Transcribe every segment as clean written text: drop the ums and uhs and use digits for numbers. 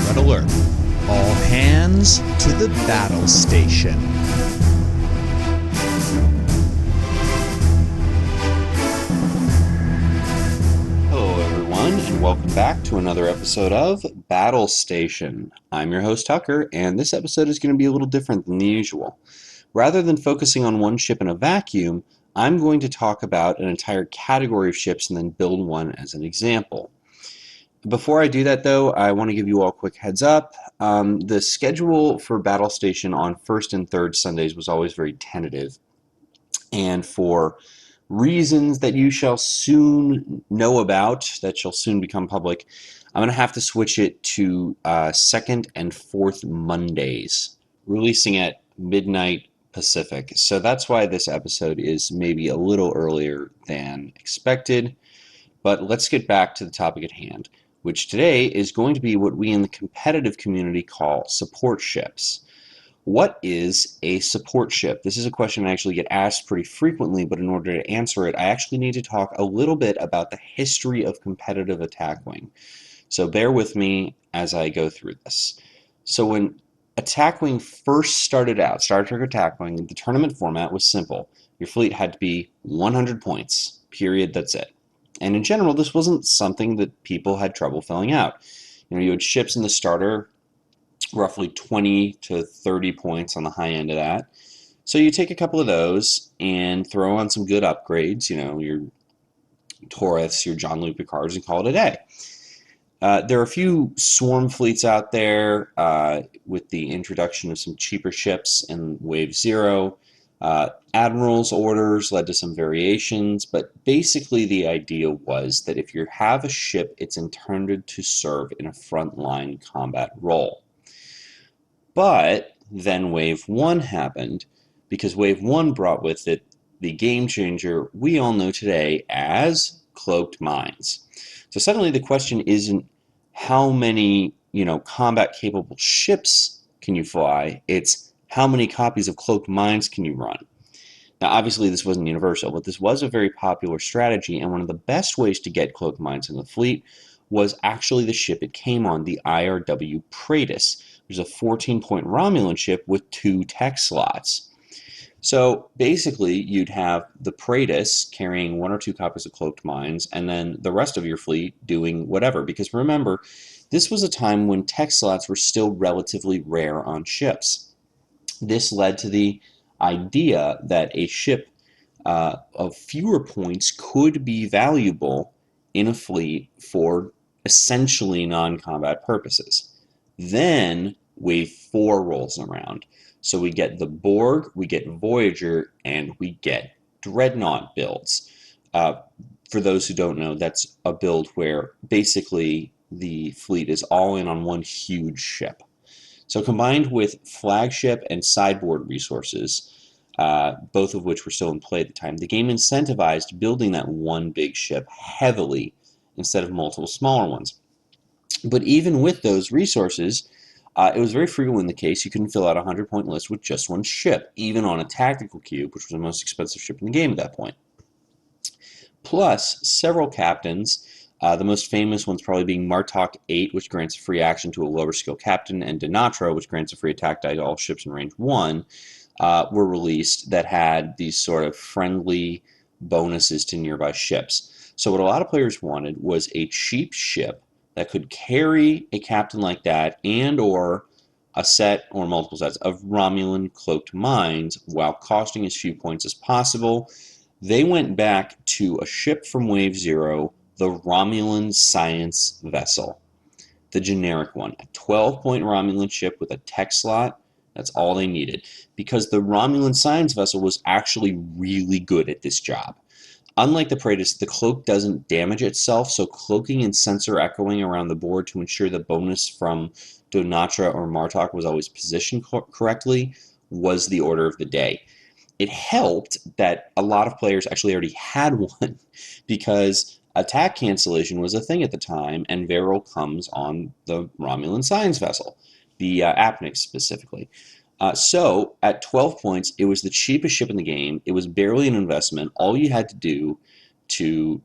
Red alert. All hands to the battle station. Hello everyone, and welcome back to another episode of Battle Station. I'm your host Tucker, and this episode is going to be a little different than the usual. Rather than focusing on one ship in a vacuum, I'm going to talk about an entire category of ships and then build one as an example. Before I do that, though, I want to give you all a quick heads up. The schedule for Battle Station on first and third Sundays was always very tentative, and for reasons that you shall soon know about, that shall soon become public, I'm going to have to switch it to second and fourth Mondays, releasing at midnight Pacific. So that's why this episode is maybe a little earlier than expected. But let's get back to the topic at hand, which today is going to be what we in the competitive community call support ships. What is a support ship? This is a question I actually get asked pretty frequently, but in order to answer it, I actually need to talk a little bit about the history of competitive attack wing. So bear with me as I go through this. So when attack wing first started out, Star Trek attack wing, the tournament format was simple. Your fleet had to be 100 points, period, that's it. And in general, this wasn't something that people had trouble filling out. You had ships in the starter, roughly 20 to 30 points on the high end of that. So you take a couple of those and throw on some good upgrades, your Taurus, your John Luke Picards, and call it a day. There are a few swarm fleets out there with the introduction of some cheaper ships in Wave 0. Admiral's orders led to some variations, but basically the idea was that if you have a ship, it's intended to serve in a frontline combat role. But then Wave 1 happened, because Wave 1 brought with it the game changer we all know today as cloaked mines. So suddenly the question isn't how many, combat capable ships can you fly, it's how many copies of cloaked mines can you run. Now obviously this wasn't universal, but this was a very popular strategy, and one of the best ways to get cloaked mines in the fleet was actually the ship it came on, the IRW Praetus. There's a 14-point Romulan ship with 2 tech slots. So basically, you'd have the Praetus carrying 1 or 2 copies of cloaked mines, and then the rest of your fleet doing whatever. Because remember, this was a time when tech slots were still relatively rare on ships. This led to the idea that a ship of fewer points could be valuable in a fleet for essentially non-combat purposes. Then Wave 4 rolls around. So we get the Borg, we get Voyager, and we get Dreadnought builds. For those who don't know, that's a build where basically the fleet is all in on one huge ship. So combined with flagship and sideboard resources, both of which were still in play at the time, the game incentivized building that one big ship heavily instead of multiple smaller ones. But even with those resources, it was very frequently the case you couldn't fill out a 100-point list with just one ship, even on a tactical cube, which was the most expensive ship in the game at that point. Plus, several captains, the most famous ones probably being Martok 8, which grants a free action to a lower skill captain, and Denatra, which grants a free attack die to all ships in range 1, were released that had these sort of friendly bonuses to nearby ships. So what a lot of players wanted was a cheap ship that could carry a captain like that and or a set or multiple sets of Romulan cloaked mines while costing as few points as possible. They went back to a ship from Wave 0, the Romulan Science Vessel, the generic one, a 12-point Romulan ship with a tech slot. That's all they needed, because the Romulan Science Vessel was actually really good at this job. Unlike the Praetus, the cloak doesn't damage itself, so cloaking and sensor echoing around the board to ensure the bonus from Donatra or Martok was always positioned correctly was the order of the day. It helped that a lot of players actually already had one, because attack cancellation was a thing at the time, and Varel comes on the Romulan Science Vessel, the Apnix specifically. So at 12 points, it was the cheapest ship in the game. It was barely an investment. All you had to do to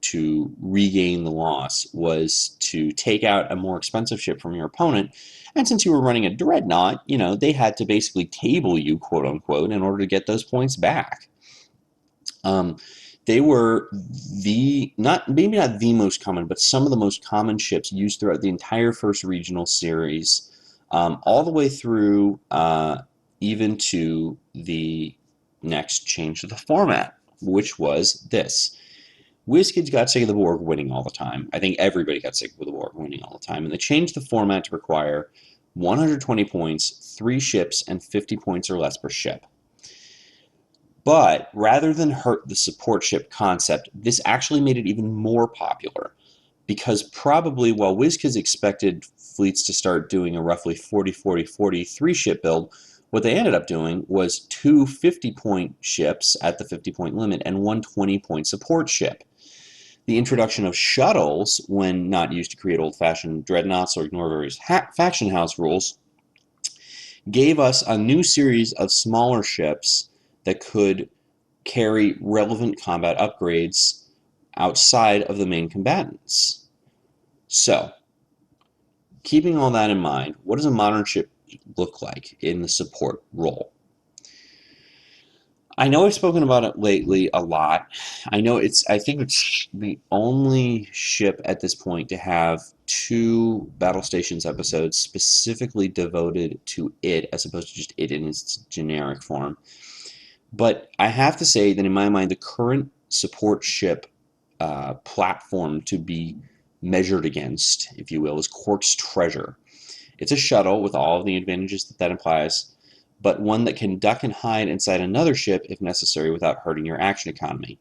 regain the loss was to take out a more expensive ship from your opponent. And since you were running a dreadnought, they had to basically table you, quote unquote, in order to get those points back. They were maybe not the most common, but some of the most common ships used throughout the entire first regional series, all the way through even to the next change to the format, which was this. WizKids got sick of the Borg winning all the time. I think everybody got sick of the Borg winning all the time, and they changed the format to require 120 points, 3 ships, and 50 points or less per ship. But rather than hurt the support ship concept, this actually made it even more popular, because probably while WizKids expected fleets to start doing a roughly 40-40-40 3-ship build, what they ended up doing was 2 50-point ships at the 50-point limit and 1 20-point support ship. The introduction of shuttles, when not used to create old-fashioned dreadnoughts or ignore various faction house rules, gave us a new series of smaller ships that could carry relevant combat upgrades outside of the main combatants. So, keeping all that in mind, what does a modern ship look like in the support role? I know I've spoken about it lately a lot. I think it's the only ship at this point to have 2 Battle Stations episodes specifically devoted to it, as opposed to just it in its generic form. But I have to say that in my mind, the current support ship platform to be measured against, if you will, is Quark's Treasure. It's a shuttle with all of the advantages that implies, but one that can duck and hide inside another ship if necessary without hurting your action economy.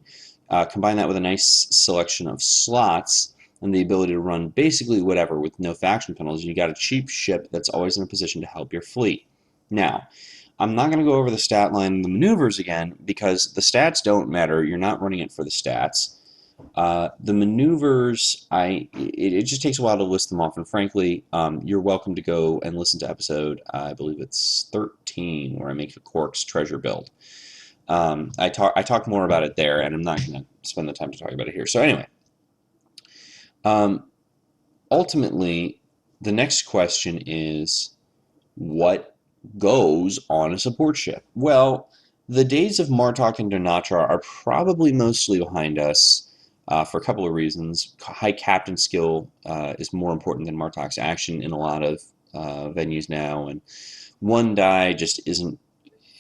Combine that with a nice selection of slots and the ability to run basically whatever with no faction penalties, you got a cheap ship that's always in a position to help your fleet. Now, I'm not going to go over the stat line and the maneuvers again, because the stats don't matter. You're not running it for the stats. The maneuvers, it just takes a while to list them off, and frankly, you're welcome to go and listen to episode, I believe it's 13, where I make a Quark's Treasure build. I talk more about it there, and I'm not going to spend the time to talk about it here. So anyway, ultimately, the next question is, what goes on a support ship? Well, the days of Martok and Donatra are probably mostly behind us. For a couple of reasons. High captain skill is more important than Martok's action in a lot of venues now, and 1 die just isn't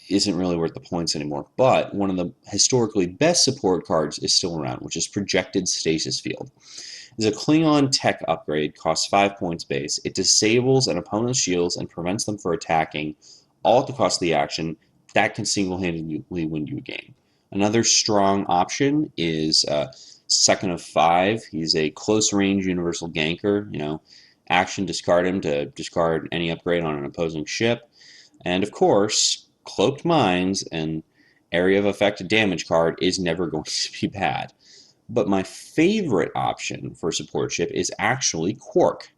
really worth the points anymore. But one of the historically best support cards is still around, which is Projected Stasis Field. It's a Klingon tech upgrade, costs 5 points base. It disables an opponent's shields and prevents them from attacking, all at the cost of the action. That can single-handedly win you a game. Another strong option is Second of 5. He's a close-range universal ganker. Action, discard him to discard any upgrade on an opposing ship. And of course, Cloaked Minds and Area of Effect damage card is never going to be bad. But my favorite option for a support ship is actually Quark.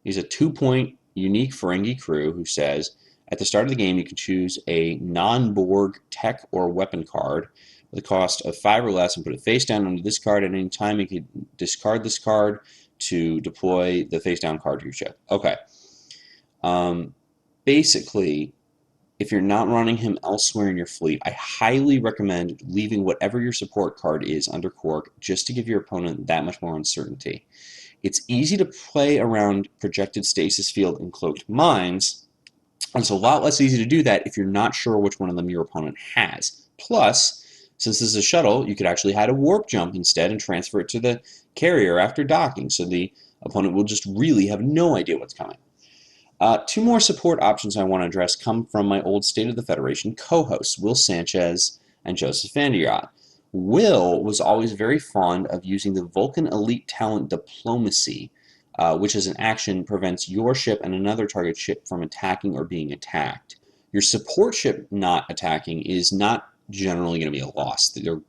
He's a 2-point unique Ferengi crew who says, at the start of the game, you can choose a non-Borg tech or weapon card with a cost of 5 or less and put it face down under this card. At any time, you can discard this card to deploy the face down card to your ship. Okay. Basically, if you're not running him elsewhere in your fleet, I highly recommend leaving whatever your support card is under Quark, just to give your opponent that much more uncertainty. It's easy to play around Projected Stasis Field and Cloaked Minds, and it's a lot less easy to do that if you're not sure which one of them your opponent has. Plus, since this is a shuttle, you could actually add a warp jump instead and transfer it to the carrier after docking, so the opponent will just really have no idea what's coming. 2 more support options I want to address come from my old State of the Federation co-hosts, Will Sanchez and Joseph Vandiot. Will was always very fond of using the Vulcan Elite Talent Diplomacy, which as an action prevents your ship and another target ship from attacking or being attacked. Your support ship not attacking is not generally going to be a loss. They're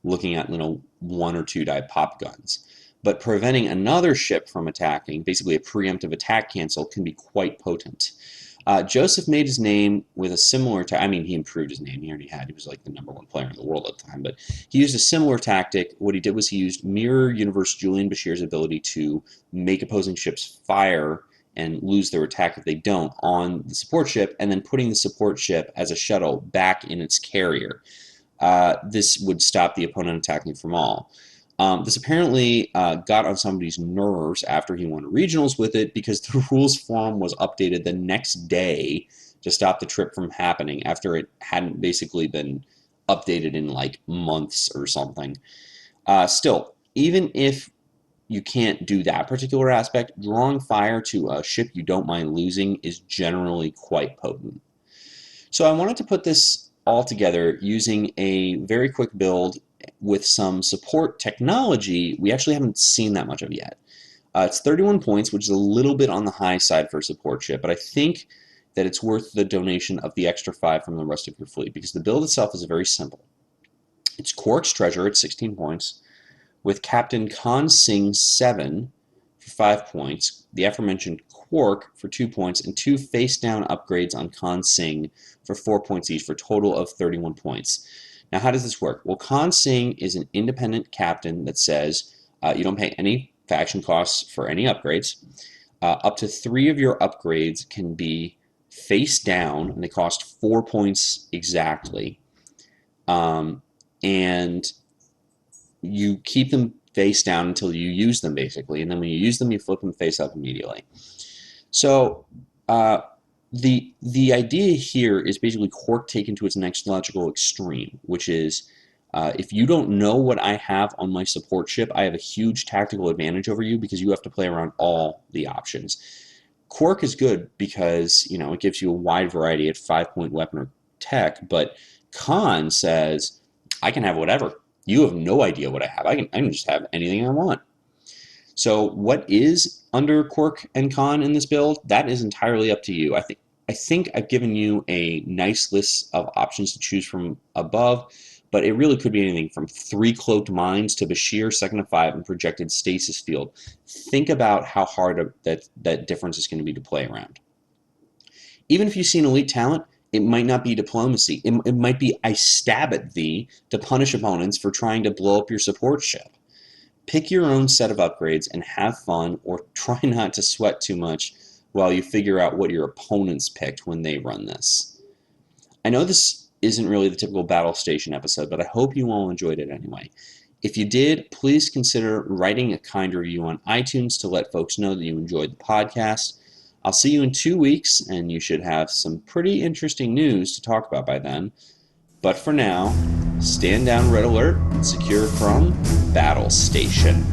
looking at 1 or 2 die pop guns. But preventing another ship from attacking, basically a preemptive attack cancel, can be quite potent. Joseph made his name with a similar I mean, he improved his name. He was like the #1 player in the world at the time, but he used a similar tactic. What he did was he used Mirror Universe Julian Bashir's ability to make opposing ships fire and lose their attack if they don't on the support ship, and then putting the support ship as a shuttle back in its carrier. This would stop the opponent attacking from all. This apparently got on somebody's nerves after he won regionals with it, because the rules forum was updated the next day to stop the trip from happening after it hadn't basically been updated in like months or something. Still, even if you can't do that particular aspect, drawing fire to a ship you don't mind losing is generally quite potent. So I wanted to put this all together using a very quick build with some support technology we actually haven't seen that much of yet. It's 31 points, which is a little bit on the high side for a support ship, but I think that it's worth the donation of the extra 5 from the rest of your fleet, because the build itself is very simple. It's Quark's Treasure at 16 points, with Captain Khan Singh 7 for 5 points, the aforementioned Quark for 2 points, and 2 face-down upgrades on Khan Singh for 4 points each, for a total of 31 points. Now, how does this work? Well, Khan Singh is an independent captain that says you don't pay any faction costs for any upgrades. Up to 3 of your upgrades can be face down, and they cost 4 points exactly. And you keep them face down until you use them, basically, and then when you use them, you flip them face up immediately. So the idea here is basically Quark taken to its next logical extreme, which is if you don't know what I have on my support ship, I have a huge tactical advantage over you, because you have to play around all the options. Quark is good because it gives you a wide variety at 5-point weapon or tech, but Khan says I can have whatever. You have no idea what I have. I can just have anything I want. So what is under Quark and Khan in this build? That is entirely up to you. I think I've given you a nice list of options to choose from above, but it really could be anything from 3 Cloaked Mines to Bashir 2nd of 5 and projected Stasis Field. Think about how hard that difference is going to be to play around. Even if you see an elite talent, it might not be diplomacy. It might be I stab at thee to punish opponents for trying to blow up your support ship. Pick your own set of upgrades and have fun, or try not to sweat too much while you figure out what your opponents picked when they run this. I know this isn't really the typical Battle Station episode, but I hope you all enjoyed it anyway. If you did, please consider writing a kind review on iTunes to let folks know that you enjoyed the podcast. I'll see you in 2 weeks, and you should have some pretty interesting news to talk about by then. But for now, stand down, Red Alert, and secure from Battle Station.